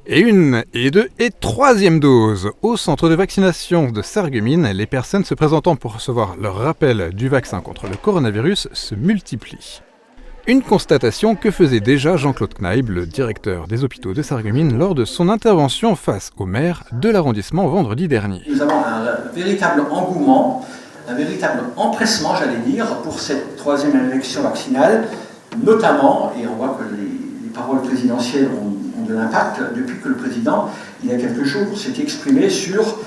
Et une, et deux, et troisième dose. Au centre de vaccination de Sarreguemines, les personnes se présentant pour recevoir leur rappel du vaccin contre le coronavirus se multiplient. Une constatation que faisait déjà Jean-Claude Kneib, le directeur des hôpitaux de Sarreguemines, lors de son intervention face au maire de l'arrondissement vendredi dernier. Nous avons un véritable engouement, un véritable empressement, j'allais dire, pour cette troisième injection vaccinale, notamment, et on voit que les paroles présidentielles ont de l'impact, depuis que le président, il y a quelques jours, s'est exprimé sur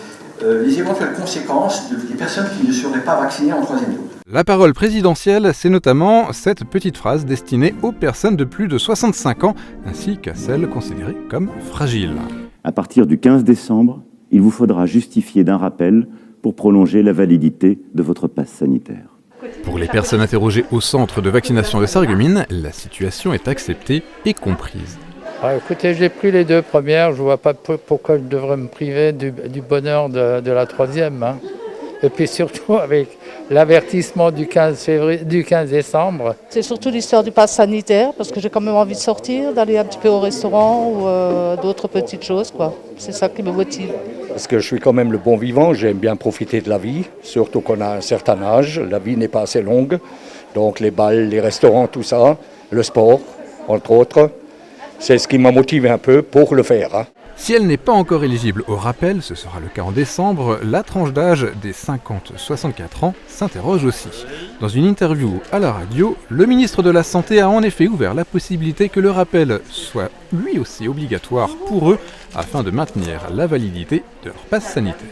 les éventuelles conséquences des personnes qui ne seraient pas vaccinées en troisième dose. La parole présidentielle, c'est notamment cette petite phrase destinée aux personnes de plus de 65 ans, ainsi qu'à celles considérées comme fragiles. À partir du 15 décembre, il vous faudra justifier d'un rappel pour prolonger la validité de votre passe sanitaire. Pour les personnes interrogées au centre de vaccination de Sarreguemines, la situation est acceptée et comprise. Écoutez, j'ai pris les deux premières, je ne vois pas pourquoi je devrais me priver du bonheur de la troisième. Hein. Et puis surtout avec l'avertissement du 15 décembre. C'est surtout l'histoire du pass sanitaire, parce que j'ai quand même envie de sortir, d'aller un petit peu au restaurant ou d'autres petites choses, quoi. C'est ça qui me motive. Parce que je suis quand même le bon vivant, j'aime bien profiter de la vie, surtout qu'on a un certain âge, la vie n'est pas assez longue. Donc les bals, les restaurants, tout ça, le sport, entre autres. C'est ce qui m'a motivé un peu pour le faire. Hein. Si elle n'est pas encore éligible au rappel, ce sera le cas en décembre, la tranche d'âge des 50-64 ans s'interroge aussi. Dans une interview à la radio, le ministre de la Santé a en effet ouvert la possibilité que le rappel soit lui aussi obligatoire pour eux afin de maintenir la validité de leur passe sanitaire.